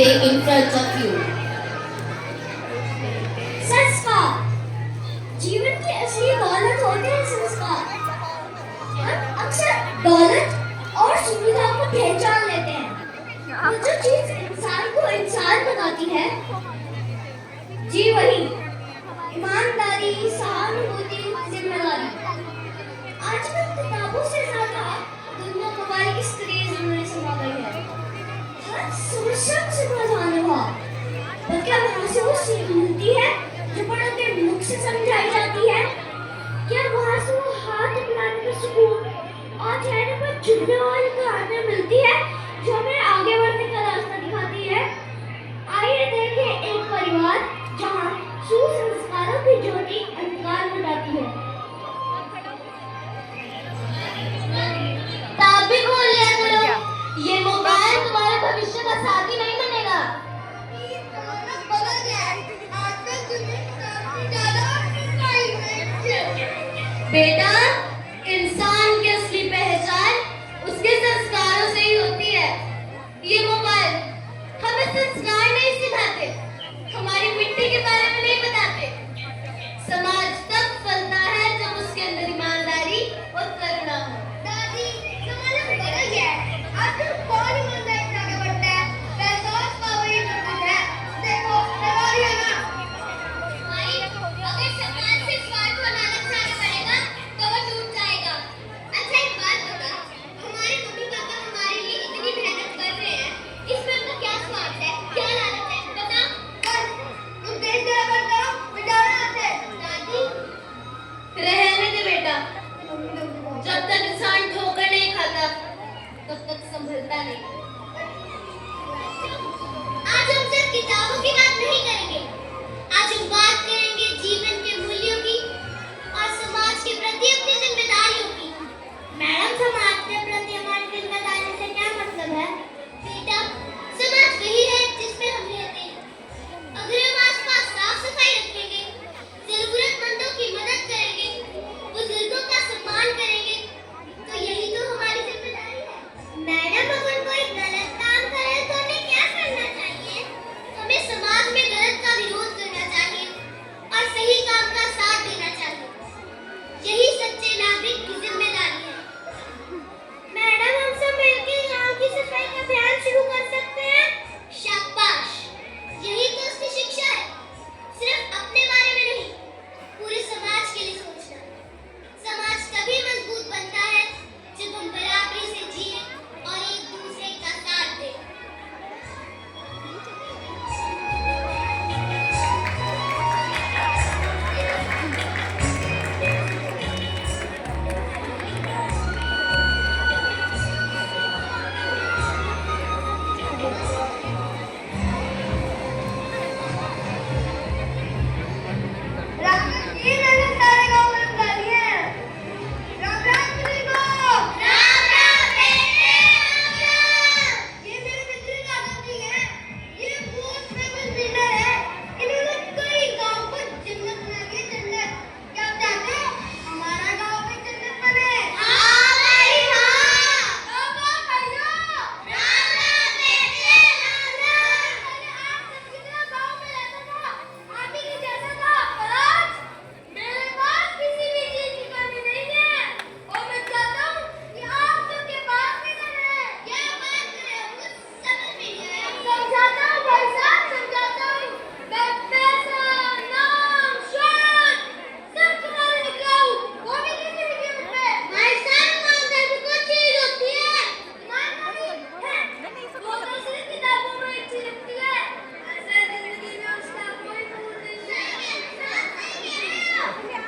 today in front of you. संस्कार जीवन की असली दौलत होते हैं संस्कार। हम अक्सर दौलत और सुविधा को पहचान लेते हैं, और जो चीज इंसान को इंसान बनाती है जी वही ईमानदारी, सहानुभूति, जिम्मेदारी। आजकल किताबों से ज्यादा दुनिया मोबाइल की स्क्रीन में समा गई है। हर समस्या का समाधान है वहाँ, बल्कि वहाँ से वो सीख मिलती है जो बड़ों के मुख से समझाई जाती है। क्या वहाँ से वो हाथ मिलाने का सुकून और चेहरे पर चुभने वाली कहानियाँ मिलती है जो हमें आगे बढ़ने का रास्ता दिखाती है। आइए देखें एक परिवार जहाँ सुसंस्कारों की ज्योति अंधकार मिटाती है। किताब भी खोल लिया करो, ये मोबाइल तुम्हारे भविष्य का साथी नहीं बनेगा। बेटा, इंसान की असली पहचान उसके संस्कारों से ही होती है। ये मोबाइल हमें संस्कार नहीं सिखाते, हमारी मिट्टी के बारे में नहीं बताते। समाज तब फलता है जब उसके अंदर ईमानदारी और करुणा हो। दादी, जमाना बदल गया है। आजकल कौन ईमानदारी से आगे बढ़ता है? पैसा और पावर ही सब कुछ है। देखो, लगा रही है ना? भाई, अगर समाज से स्वार्थ और लालच से आगे बढ़ेगा, तो वो टूट जाएगा। अच्छा, एक बात बता, हमारे मम्मी पापा हमारे लिए इतनी मेहनत कर रहे हैं, इसमें उनका क्या स्वार्थ है, क्या लालच है? बता। बस, तुम देश जरा करते हो, बिगाड़ आते। दादी, रहने दे बेटा। जब तक इंसान ठोकर नहीं खाता, तब तक संभलता नहीं। आज हम सिर्फ किताबों की बात नहीं करेंगे, आज हम बात करेंगे जीवन के मूल्यों की और समाज के प्रति अपनी जिम्मेदारियों की। मैडम, समाज के प्रति हमारी जिम्मेदारी से क्या मतलब है? बेटा, समाज वही है जिसमें हम रहते हैं। अगर हम आसपास साफ सफाई रखेंगे, जरूरतमंदों की मदद करेंगे, बुजुर्गों का सम्मान करेंगे, तो यही तो हमारी जिम्मेदारी है। मैडम, अगर कोई गलत काम करे तो हमें क्या करना चाहिए? हमें समाज में गलत का विरोध करना चाहिए और सही काम का साथ देना चाहिए। यही सच्चे नागरिक की जिम्मेदारी है। मैडम, हम सब मिलकर गांव की सफाई का अभियान शुरू कर सकते हैं। शाबाश, यही तो उसकी शिक्षा है। सिर्फ अपने बारे में नहीं, पूरे समाज के लिए सोचना। समाज तभी मजबूत बनता है जब हम बराबरी से जिए और एक दूसरे का साथ दें।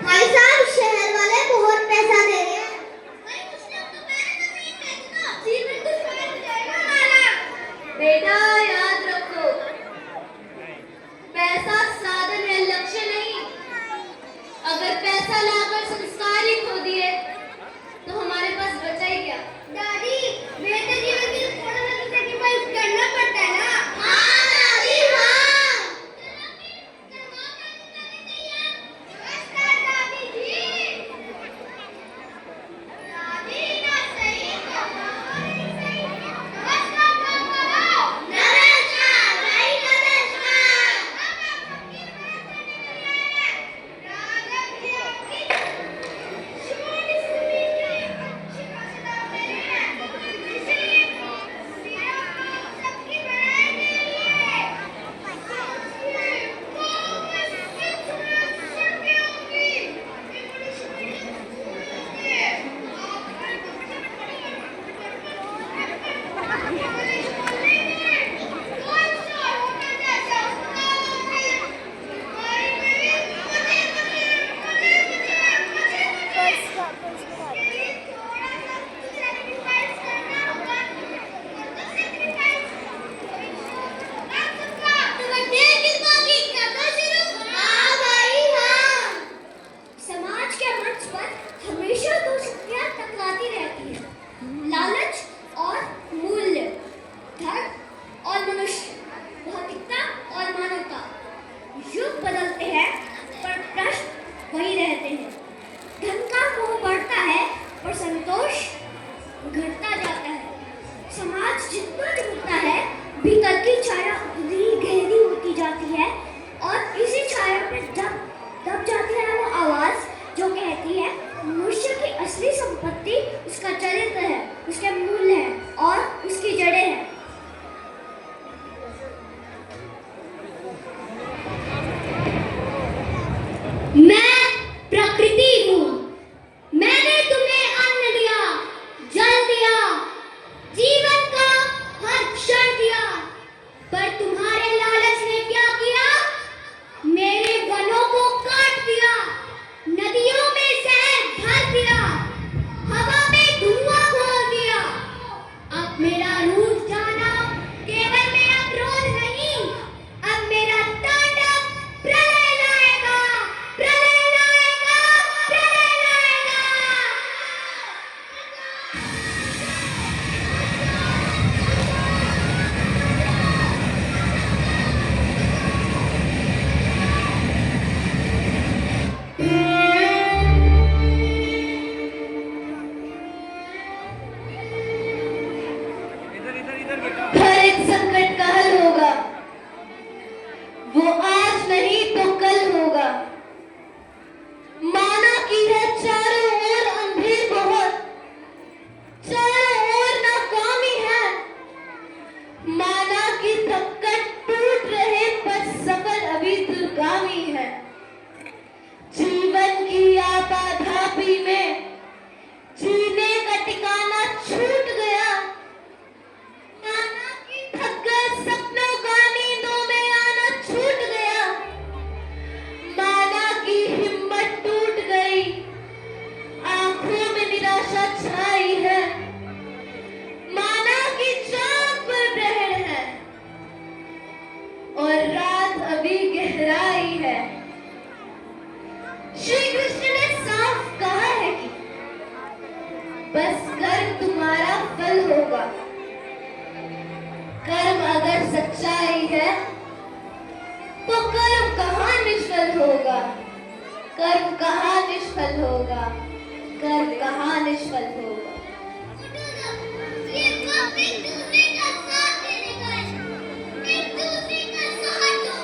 भाई साहब, शहर वाले बहुत पैसा दे रहे हैं। भाई, उसने अपना पैर जमीन में रखा। जी बिल्कुल, समझ जाएगा हमारा। बेटा, याद रखो, पैसा साधन है, लक्ष्य नहीं। अगर पैसा लाकर संस्कार ही खो दिए, तो हमारे पास बचा ही क्या? दादी, बेहतर जीवन के लिए थोड़ा ना सैक्रिफाइस करना पड़ता है ना। हाँ दादी, हाँ। नमस्कार दादी जी। दादी ना सही तो हमारी सही। नमस्कार तो करो। नमस्कार। भीतर की छाया उतनी गहरी होती जाती है और इसी छाया पे जब दब जाती है वो आवाज जो कहती है मनुष्य की असली संपत्ति उसका चरित्र है, उसके मूल्य है और उसकी जड़ें हैं। मैं प्रकृति हूँ। मैंने तुम्हें अन्न दिया, जल दिया, जीवन का हर क्षण दिया, पर तुम्हारे लालच ने क्या किया? मेरे वनों को काट दिया, नदियों में जहर भर दिया, हवा में धुआं घोल दिया। अब मेरा रूठ जाना केवल मेरा क्रोध नहीं, अब मेरा तांडव प्रलय लाएगा, प्रलय लाएगा, प्रलय लाएगा। हर एक संकट का हल होगा, वो आज नहीं तो कल होगा। माना की है चारों ओर अंधेर बहुत, चारों ओर नाकामी है। माना की थक्कन टूट रहे पर सफर अभी दूरगामी है। जीवन की आपाधापी में जीने का ठिकाना छूट गया। माना की थककर सपनों का नींदों में आना छूट गया। माना की हिम्मत टूट गई, आंखों में निराशा छाई है। माना की चांद पर ग्रहण है और रात अभी गहराई है। श्री कृष्ण ने साफ कहा है कि बस कर्म तुम्हारा फल होगा। कर्म अगर सच्चाई है तो कर्म कहाँ निष्फल होगा, कर्म कहाँ निष्फल होगा, कर्म कहाँ निष्फल होगा। ये कब एक दूसरे का साथ देने का है, एक दूसरे का साथ दो,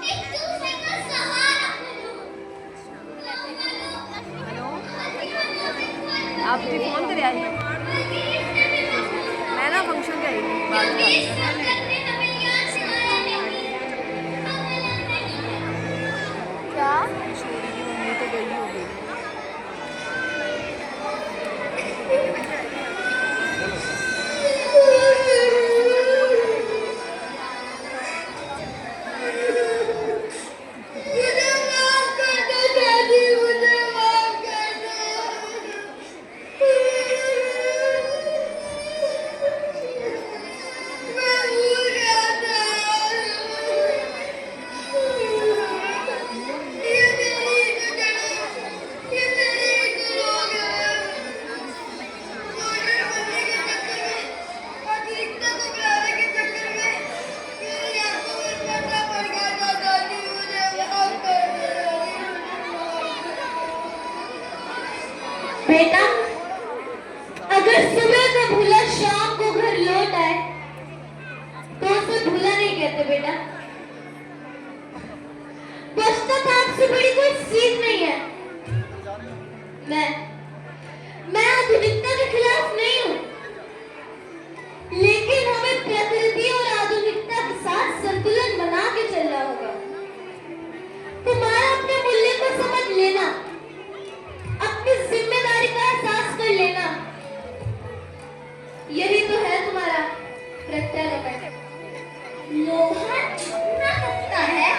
एक दूसरे का सहारा बनो। आप भी फोन करे आई मैं ना फंक्शन पे आई थी बाद में इस संकट ने हमें याद दिलाया नहीं, हम अलग नहीं हैं। क्या छोरी की मम्मी तो गई होगी मुझे माफ कर दो दादी, मुझे माफ कर दो। मैं भूल गया था। ये मेरी जगह, ये मेरी लोग हैं। मॉडर्न बनने के चक्कर में, आधुनिकता को अपनाने के चक्कर में मेरी आंखों में पर्दा पड़ गया था दादी, मुझे माफ कर दो। बेटा, अगर सुबह का भूला शाम को घर लौट आए तो उसे भूला नहीं कहते बेटा। पश्चाताप आपसे बड़ी कोई सीख नहीं है। मैं आधुनिकता के खिलाफ नहीं हूँ, लेकिन हमें प्रकृति और आधुनिकता के साथ संतुलन बना के चलना होगा। तुम्हारा अपने मूल्य को समझ लेना, अपनी जिम्मेदारी का एहसास कर लेना, यही तो है तुम्हारा प्रत्यारोपण। लोहा झुकना लगता है